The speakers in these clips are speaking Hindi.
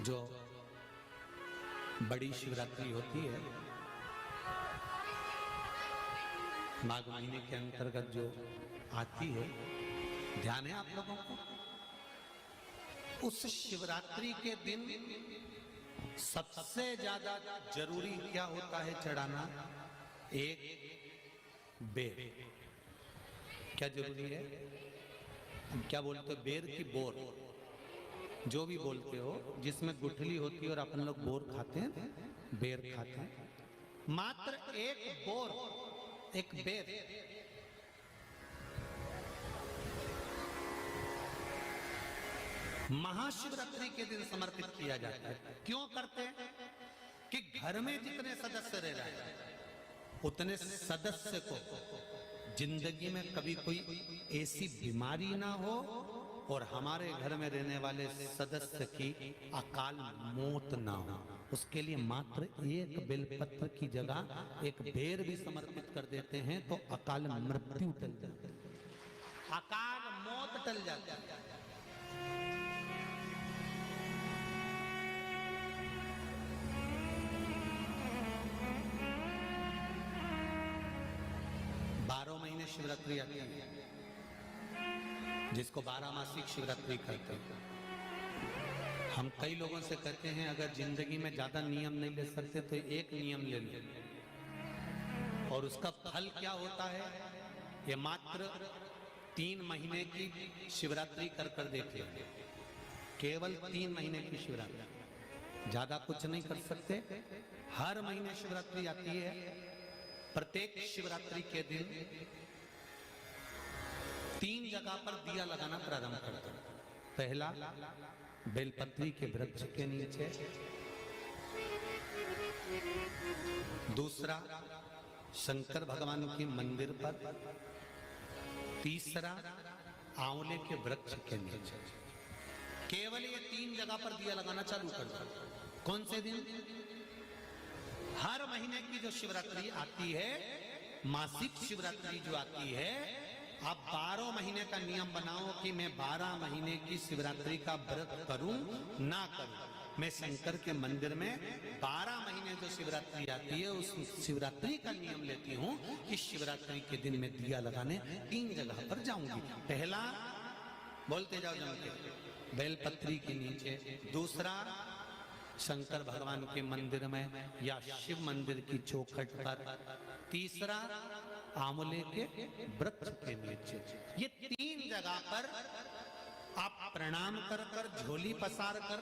जो बड़ी शिवरात्रि होती है, माघ महीने के अंतर्गत जो आती है, ध्यान है आप लोगों को? उस शिवरात्रि के दिन सबसे ज्यादा जरूरी क्या होता है चढ़ाना? एक बेर। क्या जरूरी है? क्या बोलते हो? बेर की बोर, जो भी बोलते हो, जिसमें गुठली होती है और अपन लोग बोर खाते हैं, बेर खाते हैं। मात्र एक बोर, एक बेर महाशिवरात्रि के दिन समर्पित किया जाता है। क्यों करते हैं? कि घर में जितने सदस्य रह रहे हैं उतने सदस्य को जिंदगी में कभी कोई ऐसी बीमारी ना हो और हमारे घर में रहने वाले सदस्य की अकाल मौत ना हो, उसके लिए मात्र एक बेलपत्र की जगह एक बेर भी समर्पित कर देते हैं तो अकाल मृत्यु टल जाती है, अकाल मौत टल जाती है। 12 महीने शिवरात्रि आती है, जिसको 12 मासिक शिवरात्रि कहते हैं। हम कई लोगों से कहते हैं अगर जिंदगी में ज्यादा नियम नहीं ले सकते तो एक नियम ले लो, और उसका फल क्या होता है ये मात्र 3 महीने की शिवरात्रि कर कर देख लो। केवल 3 महीने की शिवरात्रि, ज्यादा कुछ नहीं कर सकते। हर महीने शिवरात्रि आती है। प्रत्येक शिवरात्रि के दिन 3 जगह पर दिया लगाना प्रारंभ करते हैं। पहला बेलपत्री के वृक्ष के नीचे, दूसरा शंकर भगवान के मंदिर पर, तीसरा आंवले के वृक्ष के नीचे। केवल ये 3 जगह पर दिया लगाना चालू कर दो। कौन से दिन? हर महीने की जो शिवरात्रि आती है, मासिक शिवरात्रि जो आती है, आप 12 महीने का नियम बनाओ कि मैं 12 महीने की शिवरात्रि का व्रत करूं ना करूं। मैं शंकर के मंदिर में 12 महीने जो शिवरात्रि आती है उस शिवरात्रि का नियम लेती हूं कि शिवरात्रि के दिन मैं दिया लगाने 3 जगह पर जाऊंगी। पहला, बोलते जाओ जम के, बेलपत्री के नीचे। दूसरा, शंकर भगवान के मंदिर में या शिव मंदिर की चौखट पर। तीसरा, आंवले के वृक्ष के नीचे। ये 3 जगह पर आप प्रणाम कर कर, झोली पसार कर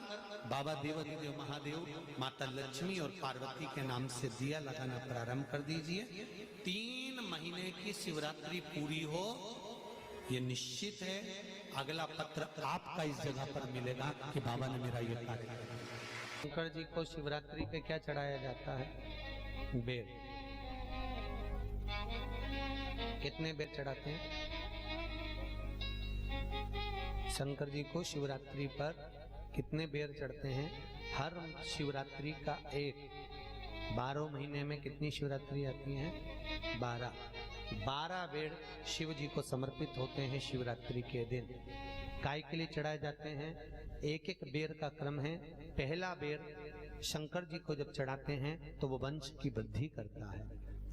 बाबा देवाधिदेव महादेव, माता लक्ष्मी और पार्वती के नाम से दिया लगाना प्रारंभ कर दीजिए। 3 महीने की शिवरात्रि पूरी हो, ये निश्चित है अगला पत्र आपका इस जगह पर मिलेगा कि बाबा ने मेरा ये कार्य किया। शंकर जी को शिवरात्रि पे क्या चढ़ाया जाता है? बेर। कितने बेर चढ़ाते हैं? शंकर जी को शिवरात्रि पर कितने बेर चढ़ते हैं? हर शिवरात्रि का एक। 12 महीने में कितनी शिवरात्रि आती हैं? 12 बेर शिव जी को समर्पित होते हैं शिवरात्रि के दिन। काय के लिए चढ़ाए जाते हैं? एक एक बेर का क्रम है। पहला बेर शंकर जी को जब चढ़ाते हैं तो वो वंश की वृद्धि करता है।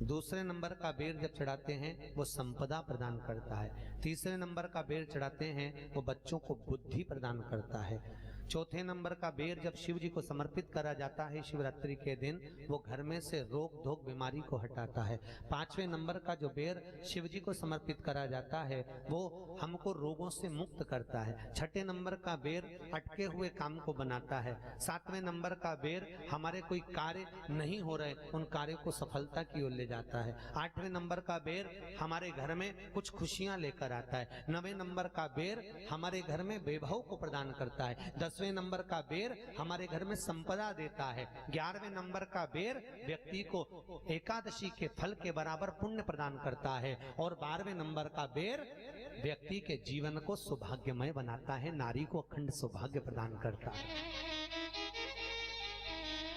दूसरे नंबर का बेर जब चढ़ाते हैं वो संपदा प्रदान करता है। तीसरे नंबर का बेर चढ़ाते हैं वो बच्चों को बुद्धि प्रदान करता है। चौथे नंबर का बेर जब शिव जी को समर्पित करा जाता है शिवरात्रि के दिन, वो घर में से रोग धोक बीमारी को हटाता है। 5वें नंबर का जो बेर शिव जी को समर्पित करा जाता है वो हमको रोगों से मुक्त करता है। 6ठे नंबर का बेर अटके हुए काम को बनाता है। 7वें नंबर का बेर हमारे कोई कार्य नहीं हो रहे उन कार्यों को सफलता की ओर ले जाता है। 8वें नंबर का बेर हमारे घर में कुछ खुशियां लेकर आता है। 9वें नंबर का बेर हमारे घर में वैभव को प्रदान करता है। 10वें नंबर का बेर हमारे घर में संपदा देता है। 11वें नंबर का बेर व्यक्ति को एकादशी के फल के बराबर पुण्य प्रदान करता है। और 12वें नंबर का बेर व्यक्ति के जीवन को सौभाग्यमय बनाता है, नारी को अखंड सौभाग्य प्रदान करता है।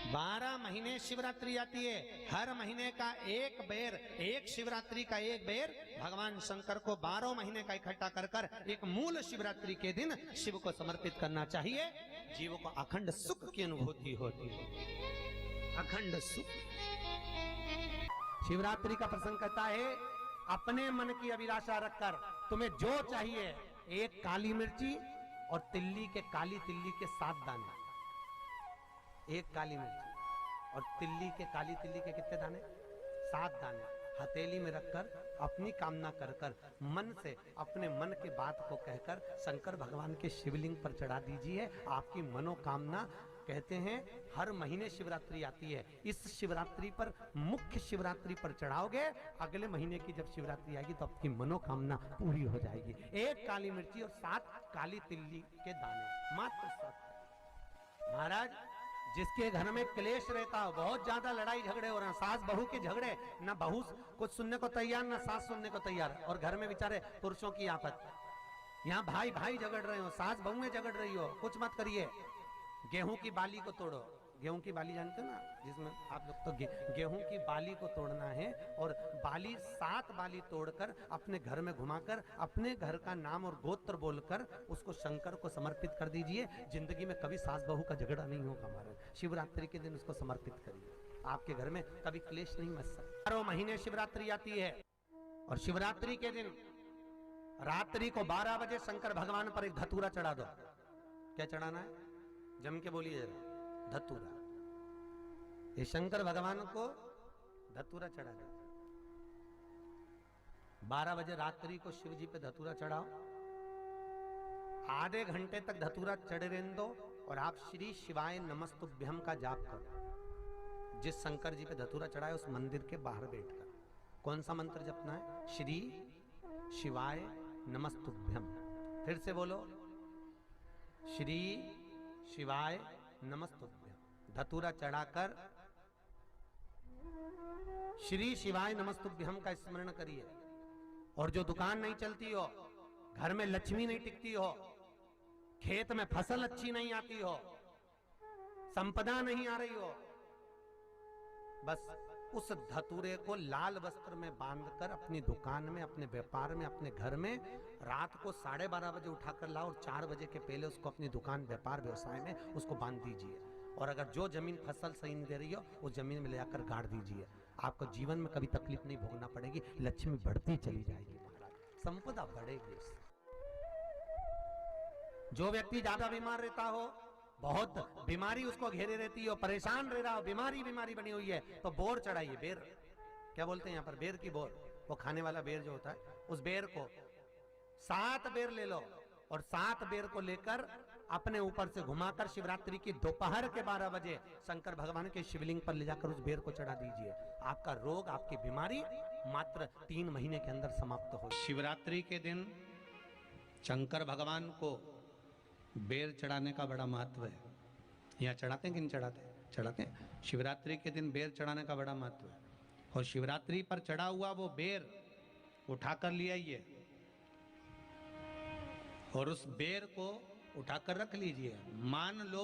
12 महीने शिवरात्रि आती है। हर महीने का एक बेर, एक शिवरात्रि का एक बेर भगवान शंकर को 12 महीने का इकट्ठा कर कर एक मूल शिवरात्रि के दिन शिव को समर्पित करना चाहिए। जीवों को अखंड सुख की अनुभूति होती है, अखंड सुख। शिवरात्रि का प्रसंग कहता है, अपने मन की अभिलाषा रखकर तुम्हें जो चाहिए, एक काली मिर्ची और काली तिल्ली के 7 दाने, एक काली मिर्ची और काली तिल्ली के कितने दाने? 7 दाने हथेली में रखकर अपनी कामना कर कर मन से अपने मन के बात को कहकर शंकर भगवान के शिवलिंग पर चढ़ा दीजिए। आपकी मनोकामना, कहते हैं हर महीने शिवरात्रि आती है, इस शिवरात्रि पर, मुख्य शिवरात्रि पर चढ़ाओगे, अगले महीने की जब शिवरात्रि आएगी तो आपकी मनोकामना पूरी हो जाएगी। एक काली मिर्ची और 7 काली तिल्ली के दाने, मात्र 7। महाराज, जिसके घर में क्लेश रहता हो, बहुत ज्यादा लड़ाई झगड़े हो रहे हैं, सास बहू के झगड़े, ना बहू कुछ सुनने को तैयार ना सास सुनने को तैयार, और घर में बेचारे पुरुषों की आफत, यहाँ भाई भाई झगड़ रहे हो, सास बहू में झगड़ रही हो, कुछ मत करिए, गेहूं की बाली को तोड़ो। गेहूं की बाली जानते हो ना, जिसमें आप लोग तो गेहूं की बाली को तोड़ना है, और बाली 7 बाली तोड़कर अपने घर में घुमाकर अपने घर का नाम और गोत्र बोलकर उसको शंकर को समर्पित कर दीजिए। जिंदगी में कभी सास बहू का झगड़ा नहीं होगा। हमारे शिवरात्रि के दिन उसको समर्पित करिए, आपके घर में कभी क्लेश नहीं मच सकता। 12 महीने शिवरात्रि आती है, और शिवरात्रि के दिन रात्रि को 12 बजे शंकर भगवान पर एक धतूरा चढ़ा दो। क्या चढ़ाना है? जम के बोलिए जरा, धतूरा। ये शंकर भगवान को धतूरा चढ़ा दो। 12 बजे रात्रि को शिव जी पे धतूरा चढ़ाओ, आधे घंटे तक धतूरा चढ़े रहने दो, और आप श्री शिवाय नमस्तुभ्यम का जाप करो। जिस शंकर जी पे धतूरा चढ़ाए उस मंदिर के बाहर बैठकर कौन सा मंत्र जपना है? श्री शिवाय नमस्तुभ्यम। फिर से बोलो, श्री शिवाय नमस्तुभ्यम। धतूरा चढ़ाकर श्री शिवाय नमस्तुभ्यम का स्मरण करिए। और जो दुकान नहीं चलती हो, घर में लक्ष्मी नहीं टिकती हो, खेत में फसल अच्छी नहीं आती हो, संपदा नहीं आ रही हो, बस उस धतूरे को लाल वस्त्र में बांधकर अपनी दुकान में, अपने व्यापार में, अपने घर में रात को 12:30 बजे उठाकर लाओ, और 4 बजे के पहले उसको अपनी दुकान, व्यापार, व्यवसाय में उसको बांध दीजिए। और अगर जो जमीन फसल सही नहीं दे रही हो, उस जमीन में ले जाकर गाड़ दीजिए। आपको जीवन में कभी तकलीफ नहीं भोगना पड़ेगी, लक्ष्मी बढ़ती चली जाएगी, महाराज संपदा बढ़ेगी। जो व्यक्ति ज्यादा बीमार रहता हो, बहुत बीमारी उसको घेरे रहती हो, परेशान रह रहा हो, बीमारी बनी हुई है, तो बोर चढ़ाइए। बेर, क्या बोलते हैं यहाँ पर? बेर की बोर, वो खाने वाला बेर जो होता है, उस बेर को 7 बेर ले लो, और 7 बेर को लेकर अपने ऊपर से घुमाकर शिवरात्रि की दोपहर के 12 बजे शंकर भगवान के शिवलिंग पर ले जाकर उस बेर को चढ़ा दीजिए। आपका रोग, आपकी बीमारी मात्र 3 महीने के अंदर समाप्त हो। शिवरात्रि के दिन शंकर भगवान को बेर चढ़ाने का बड़ा महत्व है। यहाँ चढ़ाते हैं कि नहीं चढ़ाते? चढ़ाते हैं। शिवरात्रि के दिन बेर चढ़ाने का बड़ा महत्व है। और शिवरात्रि पर चढ़ा हुआ वो बेर उठाकर ले आइए, और उस बेर को उठाकर रख लीजिए। मान लो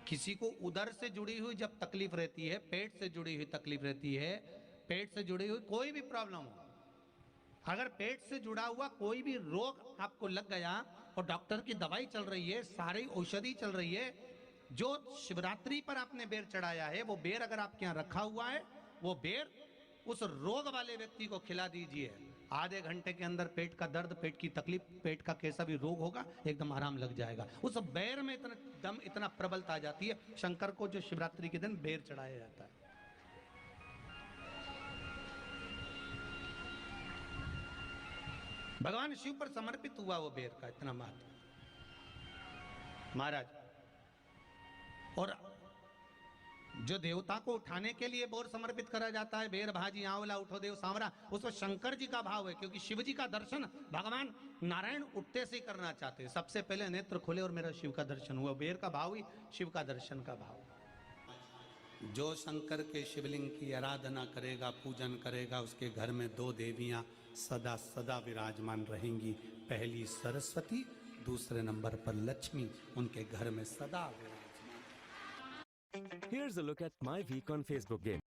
किसी को उदर से जुड़ी हुई जब तकलीफ रहती है, पेट से जुड़ी हुई तकलीफ रहती है, पेट से जुड़ी हुई कोई भी प्रॉब्लम हो, अगर पेट से जुड़ा हुआ कोई भी रोग आपको लग गया और डॉक्टर की दवाई चल रही है, सारी औषधि चल रही है, जो शिवरात्रि पर आपने बेर चढ़ाया है, वो बेर अगर आपके यहाँ रखा हुआ है, वो बेर उस रोग वाले व्यक्ति को खिला दीजिए। आधे घंटे के अंदर पेट का दर्द, पेट की तकलीफ, पेट का कैसा भी रोग होगा, एकदम आराम लग जाएगा। उस बेर में इतना दम, इतना प्रबलता आ जाती है। शंकर को जो शिवरात्रि के दिन बेर चढ़ाया जाता है। भगवान शिव पर समर्पित हुआ वो बेर का इतना महत्व महाराज। और जो देवता को उठाने के लिए बोर समर्पित करा जाता है, बेर भाजी आंवला उठो देव सांवरा, उसमें शंकर जी का भाव है, क्योंकि शिव जी का दर्शन भगवान नारायण उठते से करना चाहते हैं। सबसे पहले नेत्र खोले और मेरा शिव का दर्शन हुआ। बेर का भाव ही शिव का दर्शन का भाव। जो शंकर के शिवलिंग की आराधना करेगा, पूजन करेगा, उसके घर में 2 देवियां सदा सदा विराजमान रहेंगी। पहली सरस्वती, दूसरे नंबर पर लक्ष्मी उनके घर में सदा विराजमान। Here's a look at my week on Facebook game.